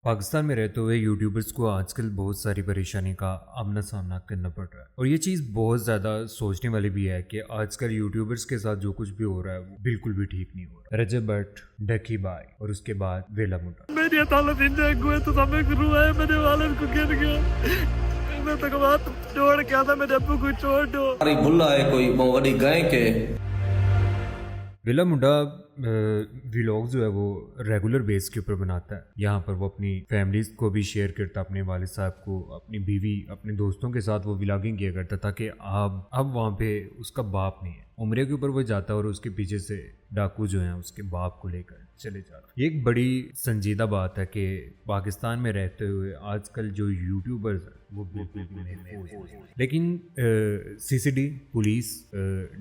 पाकिस्तान में रहते हुए यूट्यूबर्स को आजकल बहुत सारी परेशानी का आमना सामना करना पड़ रहा है और ये चीज़ बहुत ज़्यादा सोचने वाली भी है कि आजकल यूट्यूबर्स के साथ जो कुछ भी हो रहा है वो बिल्कुल भी ठीक नहीं हो रहा। रजब भट्ट, डकी बाई और उसके बाद वेला मुंडा। मेरी अदालत इंजन हुए तो समय गुरु है, मेरे वालिद को गिर गया। मैं तक बात छोड़ के आता, मेरे अब्बू को छोड़ दो। हमारी भुल्ला है कोई बड़ी गाय के। वेला मुंडा व्लॉग जो है वो रेगुलर बेस के ऊपर बनाता है। यहाँ पर वो अपनी फैमिलीज को भी शेयर करता, अपने वालिद साहब को, अपनी बीवी, अपने दोस्तों के साथ वो व्लॉगिंग किया करता था कि अब वहाँ पे उसका बाप नहीं है। उम्रे के ऊपर वो जाता है और उसके पीछे से डाकू जो हैं उसके बाप को लेकर चले जा रहे। ये एक बड़ी संजीदा बात है कि पाकिस्तान में रहते हुए आजकल जो यूट्यूबर्स हैं वो बिल्कुल भी नहीं, लेकिन CCD, पुलिस,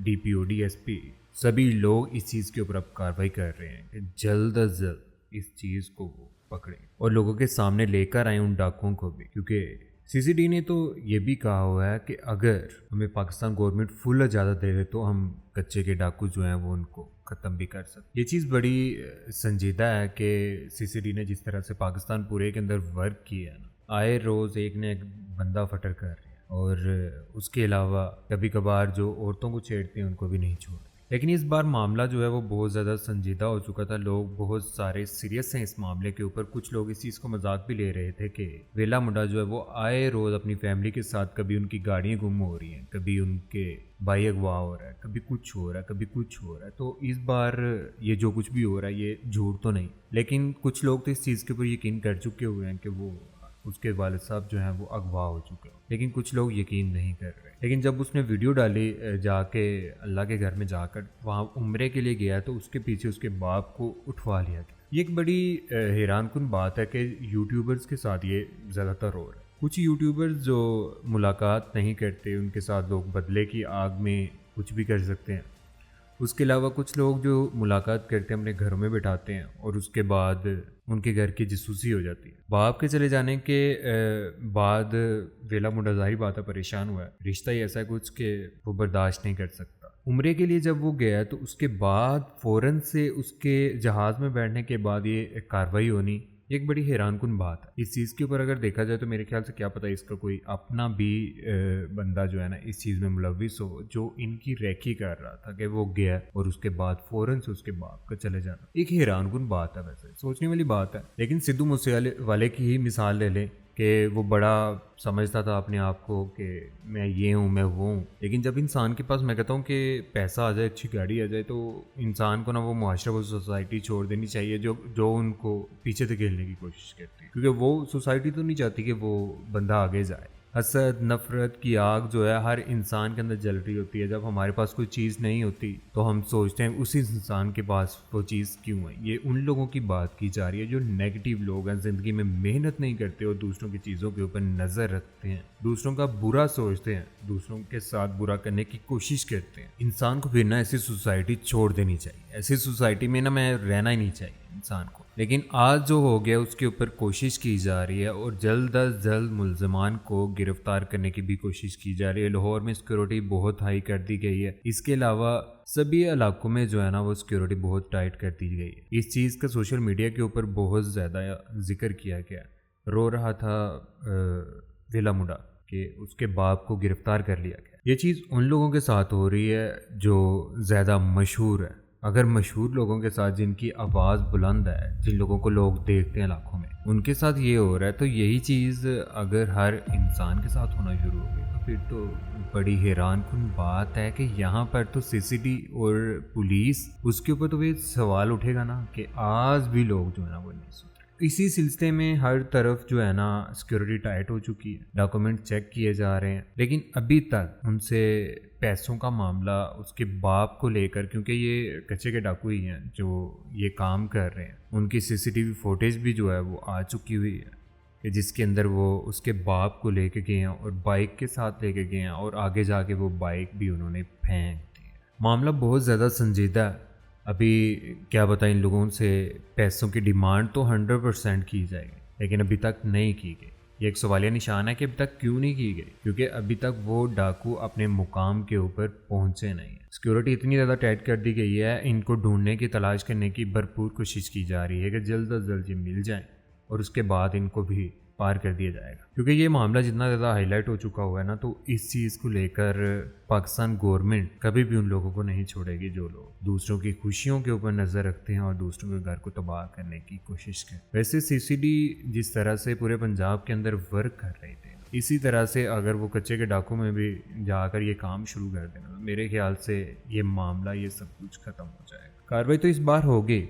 DPO, DSP सभी लोग इस चीज़ के ऊपर अब कार्रवाई कर रहे हैं कि जल्द अज जल्द इस चीज़ को वो पकड़ें और लोगों के सामने लेकर आए उन डाकुओं को भी, क्योंकि CCD ने तो ये भी कहा हुआ है कि अगर हमें पाकिस्तान गवर्नमेंट फुल इजाज़त दे दे तो हम कच्चे के डाकू जो हैं वो उनको ख़त्म भी कर सकते। ये चीज़ बड़ी संजीदा है कि CCD ने जिस तरह से पाकिस्तान पूरे के अंदर वर्क किया है ना, आए रोज़ एक ने एक बंदा फटर कर रहे हैं और उसके अलावा कभी कभार जो औरतों को छेड़ते हैं उनको भी नहीं छोड़ते। लेकिन इस बार मामला जो है वो बहुत ज़्यादा संजीदा हो चुका था। लोग बहुत सारे सीरियस हैं इस मामले के ऊपर। कुछ लोग इस चीज़ को मजाक भी ले रहे थे कि वेला मुंडा जो है वो आए रोज़ अपनी फैमिली के साथ, कभी उनकी गाड़ियाँ गुम हो रही हैं, कभी उनके भाई अगवा हो रहा है, कभी कुछ हो रहा है, कभी कुछ हो रहा है। तो इस बार ये जो कुछ भी हो रहा है ये झूठ तो नहीं, लेकिन कुछ लोग तो इस चीज़ के ऊपर यकीन कर चुके हुए हैं कि वो उसके वालिद साहब जो हैं वो अगवा हो चुके हैं, लेकिन कुछ लोग यकीन नहीं कर रहे। लेकिन जब उसने वीडियो डाली जाके अल्लाह के घर में जाकर वहाँ उम्रे के लिए गया तो उसके पीछे उसके बाप को उठवा लिया गया। ये एक बड़ी हैरानकुन बात है कि यूट्यूबर्स के साथ ये ज़्यादातर हो रहा है। कुछ यूट्यूबर्स जो मुलाकात नहीं करते उनके साथ लोग बदले की आग में कुछ भी कर सकते हैं। उसके अलावा कुछ लोग जो मुलाकात करते हैं अपने घरों में बिठाते हैं और उसके बाद उनके घर की जासूसी हो जाती है। बाप के चले जाने के बाद वेला मुंडा ज़ाहिर बात है परेशान हुआ है। रिश्ता ही ऐसा है कुछ कि वो बर्दाश्त नहीं कर सकता। उम्रे के लिए जब वो गया तो उसके बाद फ़ौरन से उसके जहाज़ में बैठने के बाद ये कार्रवाई होनी एक बड़ी हैरानकुन बात है। इस चीज़ के ऊपर अगर देखा जाए तो मेरे ख्याल से क्या पता इसका कोई अपना भी बंदा जो है ना इस चीज़ में मुलविस हो, जो इनकी रेकी कर रहा था कि वो गया और उसके बाद फ़ौरन से उसके बाप का चले जाना एक हैरानकुन बात है। वैसे सोचने वाली बात है। लेकिन सिद्धू मूसेवाले की ही मिसाल ले लें कि वो बड़ा समझता था अपने आप को कि मैं ये हूँ, मैं वो हूँ। लेकिन जब इंसान के पास, मैं कहता हूँ कि पैसा आ जाए, अच्छी गाड़ी आ जाए, तो इंसान को ना वो मुआशरा, वो सोसाइटी छोड़ देनी चाहिए जो उनको पीछे धकेलने की कोशिश करती है, क्योंकि वो सोसाइटी तो नहीं चाहती कि वो बंदा आगे जाए। हसद, नफ़रत की आग जो है हर इंसान के अंदर जल रही होती है। जब हमारे पास कोई चीज़ नहीं होती तो हम सोचते हैं उसी इंसान के पास वो चीज़ क्यों है। ये उन लोगों की बात की जा रही है जो नेगेटिव लोग हैं, ज़िंदगी में मेहनत नहीं करते और दूसरों की चीज़ों के ऊपर नज़र रखते हैं, दूसरों का बुरा सोचते हैं, दूसरों के साथ बुरा करने की कोशिश करते हैं। इंसान को फिर ना ऐसी सोसाइटी छोड़ देनी चाहिए। ऐसी सोसाइटी में ना मैं रहना ही नहीं चाहिए इंसान को। लेकिन आज जो हो गया उसके ऊपर कोशिश की जा रही है और जल्द अज जल्द मुल्ज़िमान को गिरफ्तार करने की भी कोशिश की जा रही है। लाहौर में सिक्योरिटी बहुत हाई कर दी गई है। इसके अलावा सभी इलाकों में जो है ना वो सिक्योरिटी बहुत टाइट कर दी गई है। इस चीज़ का सोशल मीडिया के ऊपर बहुत ज़्यादा जिक्र किया गया। रो रहा था वेला मुंडा कि उसके बाप को गिरफ्तार कर लिया गया। ये चीज़ उन लोगों के साथ हो रही है जो ज़्यादा मशहूर है। अगर मशहूर लोगों के साथ, जिनकी आवाज़ बुलंद है, जिन लोगों को लोग देखते हैं लाखों में, उनके साथ ये हो रहा है, तो यही चीज़ अगर हर इंसान के साथ होना शुरू हो गई तो फिर तो बड़ी हैरानकुन बात है कि यहाँ पर तो CCD और पुलिस, उसके ऊपर तो ये सवाल उठेगा ना कि आज भी लोग जो है ना वो नहीं सुन। इसी सिलसिले में हर तरफ जो है ना सिक्योरिटी टाइट हो चुकी है, डॉक्यूमेंट चेक किए जा रहे हैं, लेकिन अभी तक उनसे पैसों का मामला उसके बाप को लेकर, क्योंकि ये कच्चे के डाकू ही हैं जो ये काम कर रहे हैं, उनकी CCTV फुटेज भी जो है वो आ चुकी हुई है कि जिसके अंदर वो उसके बाप को लेके गए हैं और बाइक के साथ लेके गए हैं और आगे जाके वो बाइक भी उन्होंने फेंक दी है। मामला बहुत ज़्यादा संजीदा है। अभी क्या बताएं, इन लोगों से पैसों की डिमांड तो 100% की जाएगी, लेकिन अभी तक नहीं की गई। ये एक सवालिया निशान है कि अभी तक क्यों नहीं की गई, क्योंकि अभी तक वो डाकू अपने मुकाम के ऊपर पहुंचे नहीं है। सिक्योरिटी इतनी ज़्यादा टाइट कर दी गई है, इनको ढूंढने की, तलाश करने की भरपूर कोशिश की जा रही है कि जल्द अज जल्द ये मिल जाए और उसके बाद इनको भी पार कर दिया जाएगा। क्योंकि ये मामला जितना ज़्यादा हाईलाइट हो चुका हुआ है ना, तो इस चीज़ को लेकर पाकिस्तान गवर्नमेंट कभी भी उन लोगों को नहीं छोड़ेगी जो लोग दूसरों की खुशियों के ऊपर नज़र रखते हैं और दूसरों के घर को तबाह करने की कोशिश करते। वैसे सीसीडी जिस तरह से पूरे पंजाब के अंदर वर्क कर रहे थे, इसी तरह से अगर वो कच्चे के डाकू में भी जाकर ये काम शुरू कर देना, तो मेरे ख्याल से ये मामला ये सब कुछ ख़त्म हो जाएगा। कार्रवाई तो इस बार होगी,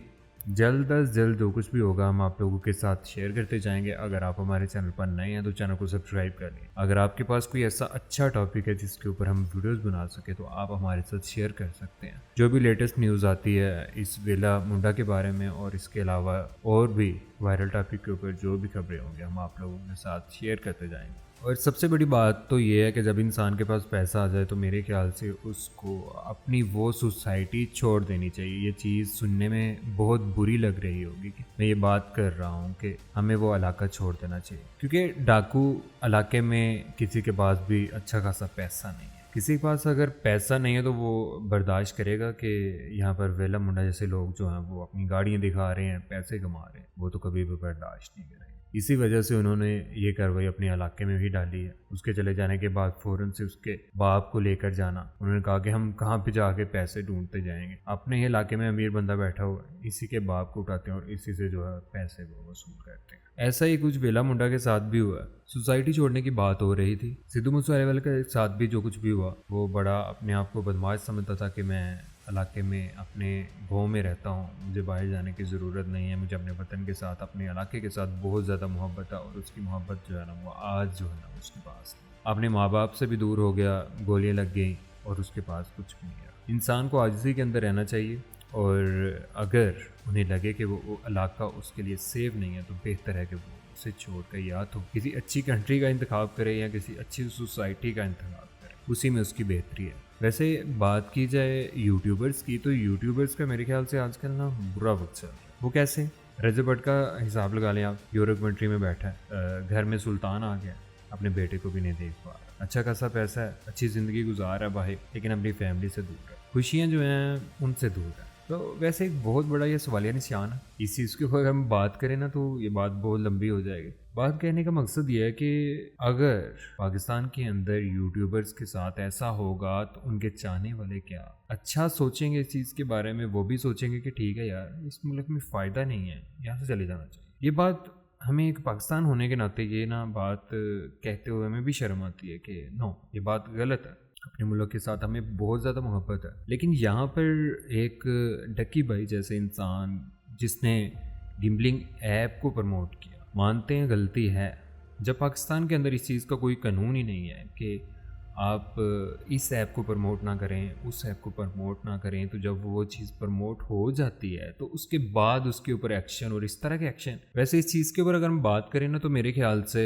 जल्द अज जल्द जो कुछ भी होगा हम आप लोगों के साथ शेयर करते जाएंगे। अगर आप हमारे चैनल पर नए हैं तो चैनल को सब्सक्राइब कर लें। अगर आपके पास कोई ऐसा अच्छा टॉपिक है जिसके ऊपर हम वीडियोस बना सके तो आप हमारे साथ शेयर कर सकते हैं। जो भी लेटेस्ट न्यूज़ आती है इस वेला मुंडा के बारे में और इसके अलावा और भी वायरल टॉपिक के ऊपर जो भी खबरें होंगी हम आप लोगों के साथ शेयर करते जाएंगे। और सबसे बड़ी बात तो ये है कि जब इंसान के पास पैसा आ जाए तो मेरे ख्याल से उसको अपनी वो सोसाइटी छोड़ देनी चाहिए। ये चीज़ सुनने में बहुत बुरी लग रही होगी कि मैं ये बात कर रहा हूँ कि हमें वो इलाका छोड़ देना चाहिए, क्योंकि डाकू इलाके में किसी के पास भी अच्छा खासा पैसा नहीं है। किसी के पास अगर पैसा नहीं है तो वो बर्दाश्त करेगा कि यहाँ पर वेला मुंडा जैसे लोग जो हैं वो अपनी गाड़ियाँ दिखा रहे हैं, पैसे कमा रहे हैं, वो तो कभी भी बर्दाश्त नहीं करेंगे। इसी वजह से उन्होंने ये कार्रवाई अपने इलाके में भी डाली है। उसके चले जाने के बाद फ़ौरन से उसके बाप को लेकर जाना, उन्होंने कहा कि हम कहाँ पे जाके पैसे ढूंढते जाएंगे, अपने ही इलाके में अमीर बंदा बैठा हुआ है, इसी के बाप को उठाते हैं और इसी से जो है पैसे वो वसूल करते हैं। ऐसा ही कुछ वेला मुंडा के साथ भी हुआ। सोसाइटी छोड़ने की बात हो रही थी, सिद्धू मूसेवाले के साथ भी जो कुछ भी हुआ, वो बड़ा अपने आप को बदमाश समझता था कि मैं इलाके में अपने गाँव में रहता हूँ, मुझे बाहर जाने की ज़रूरत नहीं है, मुझे अपने वतन के साथ अपने इलाके के साथ बहुत ज़्यादा मोहब्बत है। और उसकी मोहब्बत जो है ना वो आज जो है ना उसके पास अपने माँ बाप से भी दूर हो गया, गोलियाँ लग गई और उसके पास कुछ भी नहीं है। इंसान को आजिज़ी के अंदर रहना चाहिए और अगर उन्हें लगे कि वो इलाका उसके लिए सेफ नहीं है तो बेहतर है कि वो उसे छोड़ कर या तो किसी अच्छी कंट्री का इंतखाब करे या किसी अच्छी सोसाइटी का इंतखाब करे, उसी में उसकी बेहतरी है। वैसे बात की जाए यूट्यूबर्स की, तो यूट्यूबर्स का मेरे ख्याल से आजकल ना बुरा वक्त चल रहा है। वो कैसे? रजब भट्ट का हिसाब लगा लें आप, यूरोप कंट्री में बैठा है, घर में सुल्तान आ गया, अपने बेटे को भी नहीं देख पा रहा, अच्छा खासा पैसा है, अच्छी ज़िंदगी गुजार रहा है भाई, लेकिन अपनी फैमिली से दूर है, खुशियाँ जो हैं उनसे दूर है। तो वैसे एक बहुत बड़ा ये सवालिया निशान है। इस चीज़ के ऊपर हम बात करें ना तो ये बात बहुत लंबी हो जाएगी। बात कहने का मकसद ये है कि अगर पाकिस्तान के अंदर यूट्यूबर्स के साथ ऐसा होगा तो उनके चाहने वाले क्या अच्छा सोचेंगे इस चीज़ के बारे में, वो भी सोचेंगे कि ठीक है यार इस मुल्क में फ़ायदा नहीं है, यहाँ से चले जाना चाहिए। ये बात हमें एक पाकिस्तान होने के नाते ये ना बात कहते हुए हमें भी शर्म आती है कि नो ये बात गलत है। अपने मुल्क के साथ हमें बहुत ज़्यादा मोहब्बत है, लेकिन यहाँ पर एक डक्की भाई जैसे इंसान जिसने गिम्बलिंग ऐप को प्रमोट किया, मानते हैं गलती है। जब पाकिस्तान के अंदर इस चीज़ का कोई कानून ही नहीं है कि आप इस ऐप को प्रमोट ना करें, उस ऐप को प्रमोट ना करें, तो जब वो चीज़ प्रमोट हो जाती है तो उसके बाद उसके ऊपर एक्शन और इस तरह के एक्शन। वैसे इस चीज़ के ऊपर अगर हम बात करें ना तो मेरे ख्याल से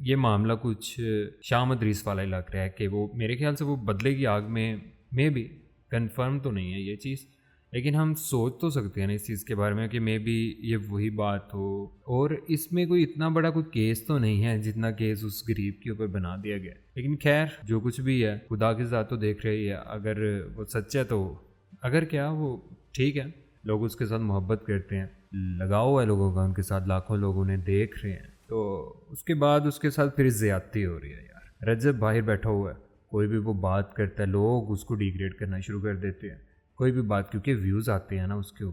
ये मामला कुछ शाह रीस वाला ही लग रहा है कि वो मेरे ख्याल से वो बदले की आग में भी कंफर्म तो नहीं है ये चीज़, लेकिन हम सोच तो सकते हैं ना इस चीज़ के बारे में कि मे बी ये वही बात हो। और इसमें कोई इतना बड़ा कोई केस तो नहीं है जितना केस उस गरीब के ऊपर बना दिया गया, लेकिन खैर जो कुछ भी है खुदा की ज़ात तो देख रही है। अगर वो सच्चा तो अगर क्या वो ठीक है, लोग उसके साथ मोहब्बत करते हैं, लगाव है लोगों का उनके साथ, लाखों लोग उन्हें देख रहे हैं, तो उसके बाद उसके साथ फिर ज़्यादती हो रही है यार। रजब बाहर बैठा हुआ है, कोई भी वो बात करता है लोग उसको डिग्रेड करना शुरू कर देते हैं, कोई भी बात, क्योंकि व्यूज़ आते हैं ना उसके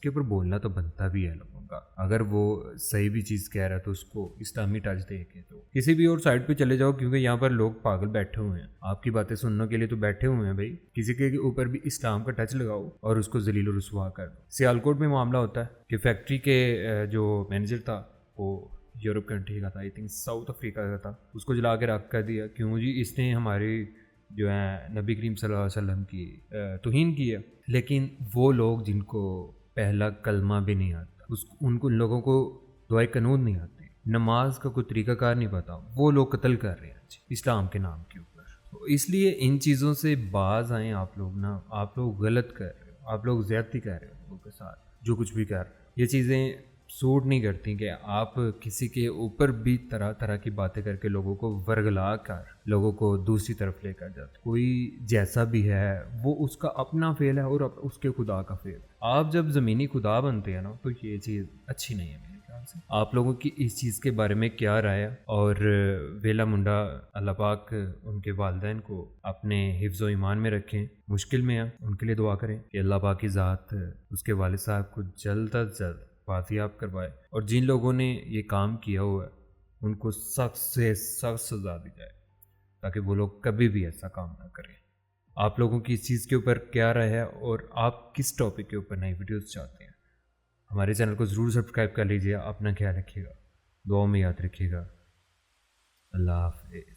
ऊपर बोलना तो बनता भी है लोगों का। अगर वो सही भी चीज़ कह रहा है तो उसको इस्लामी टच दे के तो किसी भी और साइड पे चले जाओ, क्योंकि यहाँ पर लोग पागल बैठे हुए हैं, आपकी बातें सुनने के लिए तो बैठे हुए हैं भाई। किसी के ऊपर भी इस्लाम का टच लगाओ और उसको जलील और रुसवा कर दो। सियालकोट में मामला होता है कि फैक्ट्री के जो मैनेजर था वो यूरोप कंट्री का था, आई थिंक साउथ अफ्रीका का था, उसको जला के रख कर दिया। क्यों जी? इसने हमारी जो है नबी करीम सल्लल्लाहु अलैहि वसल्लम की तौहीन की है। लेकिन वो लोग जिनको पहला कलमा भी नहीं आता, उनको उन लोगों को दुआए कानून नहीं आती, नमाज का कोई तरीक़ाकार नहीं पता, वो लोग कत्ल कर रहे हैं इस्लाम के नाम के ऊपर। तो इसलिए इन चीज़ों से बाज आएँ आप लोग ना, आप लोग गलत कर रहे हो, आप लोग ज़्यादती कर रहे हो लोगों के साथ, जो कुछ भी कर रहे हो। ये चीज़ें सूट नहीं करती कि आप किसी के ऊपर भी तरह तरह की बातें करके लोगों को वर्गला कर लोगों को दूसरी तरफ लेकर जाते। कोई जैसा भी है वो उसका अपना फेल है और उसके खुदा का फेल। आप जब ज़मीनी खुदा बनते हैं ना तो ये चीज़ अच्छी नहीं है मेरे ख्याल خان سے آپ لوگوں کی اس چیز کے بارے میں کیا رائے ہے؟ اور ویلا منڈا اللہ پاک ان کے والدین کو اپنے حفظ و ایمان میں رکھیں، مشکل میں ہیں ان کے لیے دعا کریں کہ اللہ پاک کی ذات اس کے والد صاحب کو جلد از جلد بازیاب کروائے، اور جن لوگوں نے یہ کام کیا ہوا ہے ان کو سخت سے سخت سزا دی جائے تاکہ وہ لوگ کبھی بھی ایسا کام نہ کریں۔ آپ لوگوں کی اس چیز کے اوپر کیا رائے ہے اور آپ کس ٹاپک کے اوپر نئی ویڈیوز چاہتے ہیں؟ ہمارے چینل کو ضرور سبسکرائب کر لیجیے۔ اپنا خیال رکھیے گا، دعاؤں میں یاد رکھیے گا۔ اللہ حافظ۔